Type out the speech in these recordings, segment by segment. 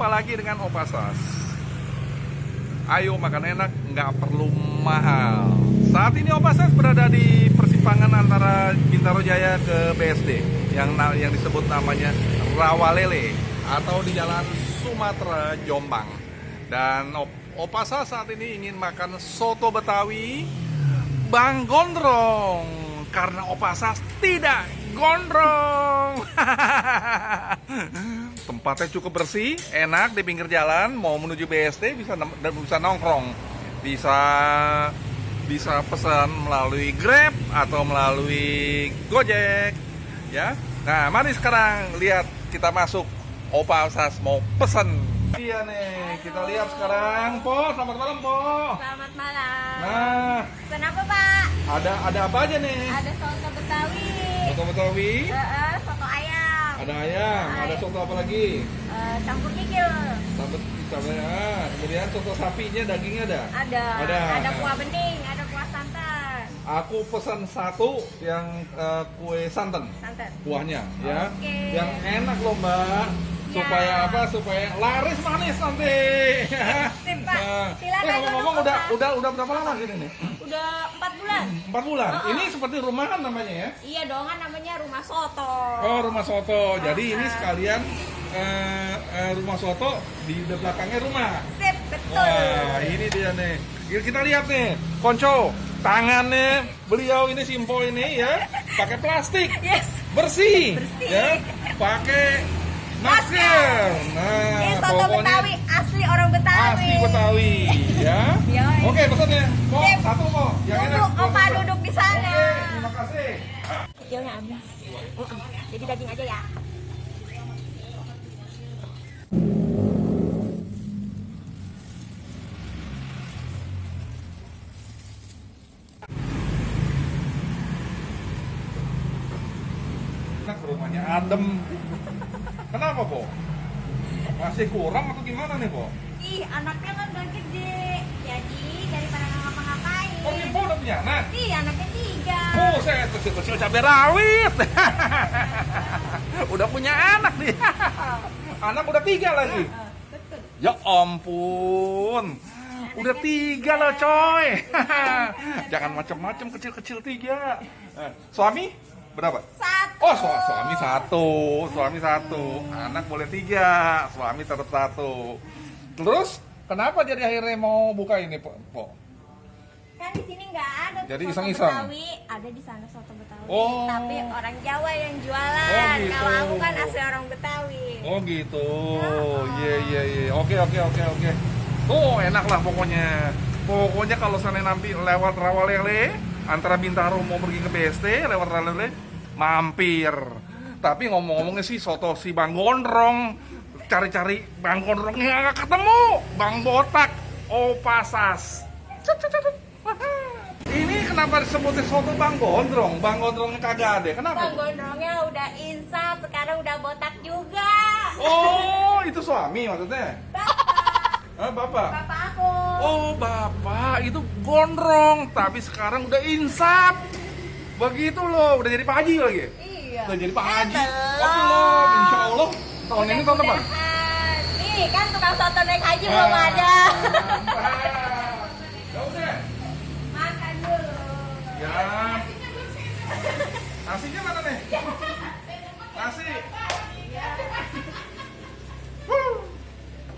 Jumpa lagi dengan Opa Sas. Ayo makan enak, nggak perlu mahal. Saat ini Opa Sas berada di persimpangan antara Bintaro Jaya ke BSD yang disebut namanya Rawalele atau di Jalan Sumatera Jombang. Dan Opa Sas saat ini ingin makan soto Betawi Bang Gondrong karena Opa Sas tidak gondrong. Tempatnya cukup bersih, enak di pinggir jalan. Mau menuju BSD bisa nongkrong, bisa pesan melalui Grab atau melalui Gojek, ya. Nah, mari sekarang lihat kita masuk. Opa Sas mau pesan. Iya nih, kita lihat sekarang. Po, selamat malam, Po. Selamat malam. Nah, pesan apa, Pak? ada apa aja nih? Ada soto Betawi. Soto Betawi. Soto ayam. Ada ayam. Ada soto apa lagi? Campur kikil. Kemudian soto sapinya, dagingnya ada? Ada. Ada kuah bening, ada kuah santan. Aku pesan satu yang kue santan. Kuahnya, ya. Oke. Yang enak loh, Mbak. Ya. Supaya apa? Supaya laris manis nanti. Sip, Pak. Silakan. Ngomong-ngomong udah berapa lama gini nih? Udah 4 bulan. 4 bulan. Ini seperti rumahan namanya ya? Iya dong, kan namanya rumah soto. Oh, rumah soto. Jadi ini sekalian rumah soto di belakangnya rumah. Sip, betul. Wah, ini dia nih. Kita lihat nih, Konco, tangannya beliau ini Simpo ini ya, pakai plastik. Yes. Bersih. Bersih. Ya, pakai masker. Nah, Ini soto Betawi, asli orang Betawi. Asli Betawi, ya. Yoi. Oke, pesannya. Kok Sip. satu kok. Yang enak. Duduk, Opa duduk di sana. Oke, terima kasih. Kecilnya habis. Jadi daging aja ya. Enak, rumahnya adem. Kenapa, Po? Masih kurang atau gimana nih, Po? Ih, anaknya kan udah gede. Jadi daripada nggak ngapa-ngapain. Oh, Po udah punya anak? Ih, anaknya 3. Oh, saya kecil-kecil cabai rawit. Udah punya anak nih. Anak udah 3 lagi. Betul. Ya ampun. Udah 3 loh, coy. Jangan macam-macam, kecil-kecil 3. Suami berapa? 1. Oh, suami 1. Suami 1. Anak boleh 3. Suami tetap 1. Terus kenapa jadi akhirnya mau buka ini, Po? Kan di sini nggak ada tuh Jadi soto iseng-iseng? Betawi. Ada di sana soto Betawi. Oh. Tapi orang Jawa yang jualan. Oh, gitu. Kalau aku kan asli orang Betawi. Oh gitu. Iya. Oke. Tuh enak lah pokoknya. Pokoknya kalau sana nanti lewat Rawalele antara Bintaro mau pergi ke BSD lewat Rawalele mampir. Tapi ngomong-ngomongnya sih soto si Bang Gondrong, cari-cari Bang Gondrongnya nggak ketemu. Bang Botak, Opa Sas. Ini kenapa disebutnya soto Bang Gondrong? Bang Gondrongnya kagak ada. Kenapa? Bang Gondrongnya udah insaf, sekarang udah botak juga. Oh, itu suami maksudnya? Bapak? Bapak aku. Oh, Bapak itu gondrong, tapi sekarang udah insaf. Begitu loh, udah jadi Pak Haji lagi. Iya. Udah jadi Pak Haji. belum. Oh, belum. Insya Allah tahun ini tahun depan. Mudah-mudahan. Nih kan tukang soto naik haji belum ada. Ya udah. Makan dulu. Ya. Nasinya mana nih? Nasi.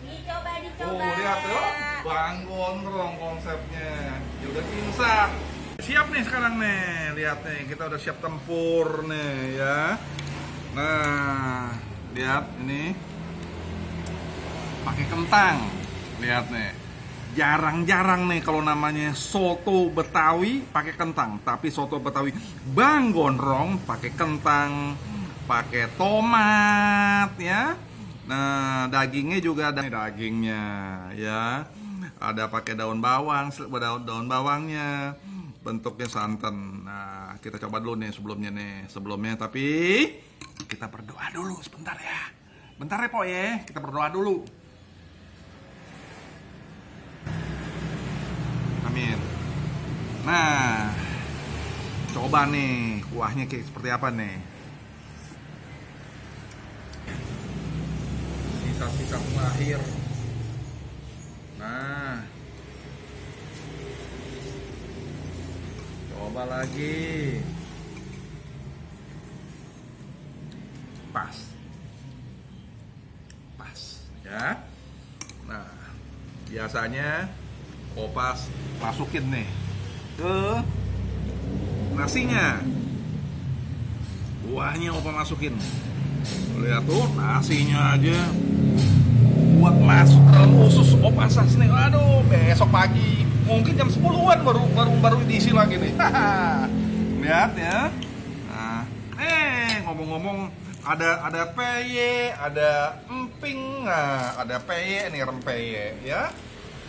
Dicoba. Oh, lihat tuh, Bang Gondrong konsepnya. Ya udah insaf. Siap nih sekarang nih, lihat nih, kita udah siap tempur nih ya. Nah, lihat ini pakai kentang. Lihat nih, jarang-jarang nih kalau namanya soto Betawi pakai kentang, tapi soto Betawi Bang Gondrong pakai kentang, pakai tomat ya. Nah, dagingnya juga ada dagingnya ya. Ada pakai daun bawang, daun bawangnya. Bentuknya santan. Nah, kita coba dulu nih sebelumnya, tapi kita berdoa dulu sebentar ya. Bentar ya, Po ya. Kita berdoa dulu. Amin. Nah, coba nih kuahnya kayak seperti apa nih. di kampung akhir. Nah, coba lagi. Pas ya. Nah, biasanya Opas masukin nih ke nasinya. Buahnya Opa masukin. Lihat tuh, nasinya aja buat masuk dalam usus Opa Sas nih. Aduh, besok pagi mungkin jam 10-an baru diisi lagi nih. Lihat ya. Nah, ngomong-ngomong, ada peye, ada emping, nah, ada peye nih, rempeye ya.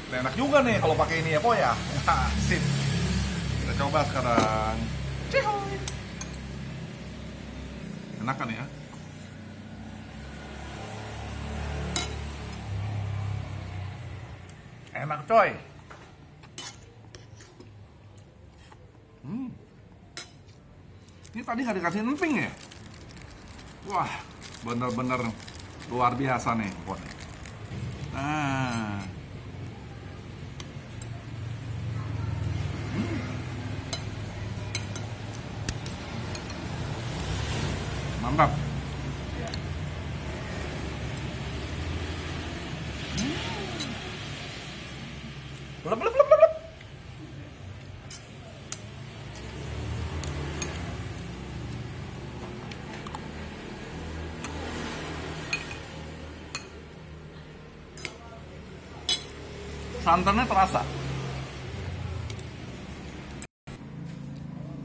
Nah, enak juga nih kalau pakai ini ya, Po ya. Sip. Kita coba sekarang. Cihoy. Enak kan ya? Enak coy. Ini tadi nggak dikasih emping ya? Wah, bener-bener luar biasa nih pokoknya. Nah, mantap. Lep, lep, lep, lep. Santannya terasa.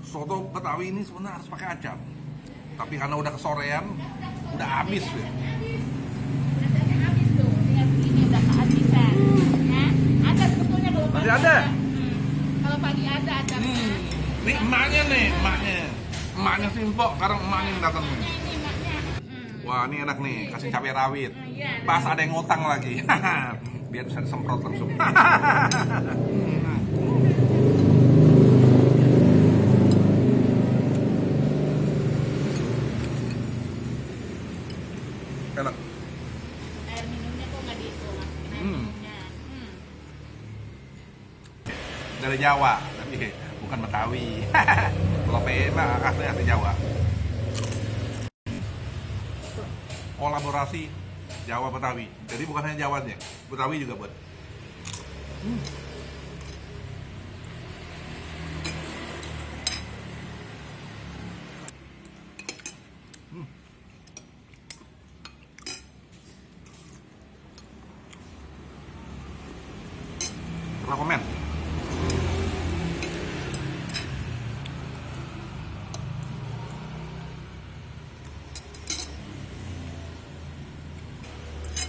Soto Betawi ini sebenarnya harus pakai acap, tapi karena udah kesorean, udah habis ya. Rasanya habis tuh, tinggal segini udah kehabisan. Nah, ada sebetulnya kalau pagi Masih ada? Kalau pagi ada. Ini emaknya nih, emaknya Simpo, sekarang emaknya yang datang nih. Ini maknya. Wah, ini enak nih, kasih cabai rawit. Iya. Pas ada yang ngutang lagi. Biar bisa disemprot langsung. Enak. Air minumnya kok nggak diitu, masukin air minumnya. Dari Jawa, tapi bukan Betawi. Kalau PE mah asli Jawa. Kolaborasi Jawa Betawi. Jadi bukan hanya Jawanya, Betawi juga buat. Rekomen.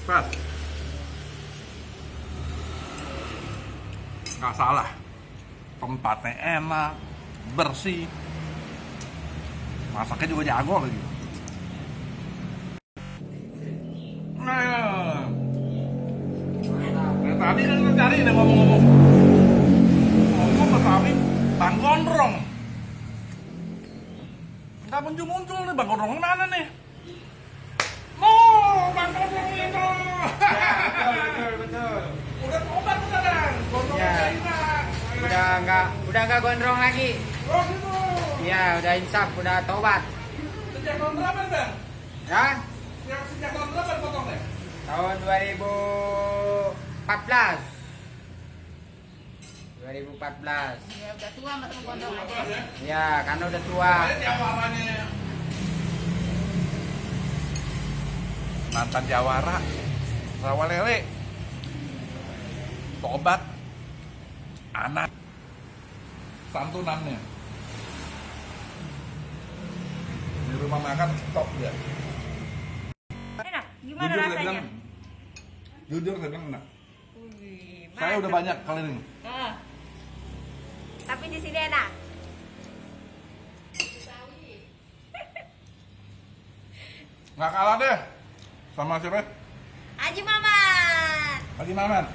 Pas. Nggak salah. Tempatnya enak, bersih. Masaknya juga jago lagi. Nah, tadi kan kita cari nih ngomong-ngomong Betawi, Bang Gondrong. Nggak muncul-muncul nih, Bang Gondrong mana nih? Bang Gondrong itu. Betul. Udah tobat sekarang, Gondrongnya Ya. hilang. Udah nggak gondrong lagi. Oh gitu. Ya, udah insaf, udah tobat. Sejak tahun berapa nih, Bang? Ya, Sejak tahun berapa dipotong deh? tahun 2014. 2014. Ya udah tua mas gondrong aja. Ya, karena udah tua. Banyak yang warnanya. Mantan Jawara, Rawa Lele, tobat, anak, santunannya. Di rumah makan top ya. Enak, gimana Jujur saya rasanya? bilang, jujur saya bilang enak. Wih, Saya udah mantap. banyak keliling. Ah. Tapi di sini enak. Nggak kalah deh sama siapa? Haji Mamat. Haji Mamat.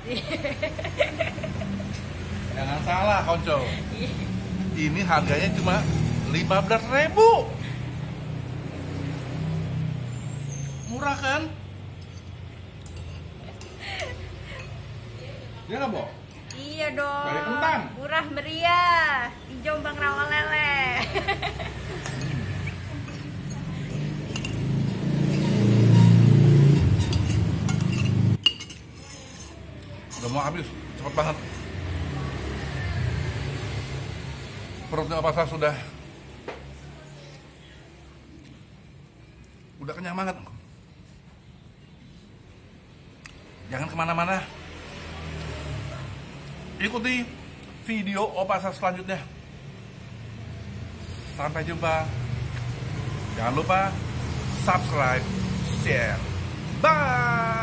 Jangan salah, konco. Ini harganya cuma 15.000. Murah kan? Iya nggak, Bo? Iya dong. Dari kentang. Murah meriah di Jombang Rawalele. Udah mau habis, cepet banget. Perutnya apa sudah kenyang banget. Jangan kemana-mana, ikuti video Opasa selanjutnya. Sampai jumpa. Jangan lupa subscribe, share. Bye.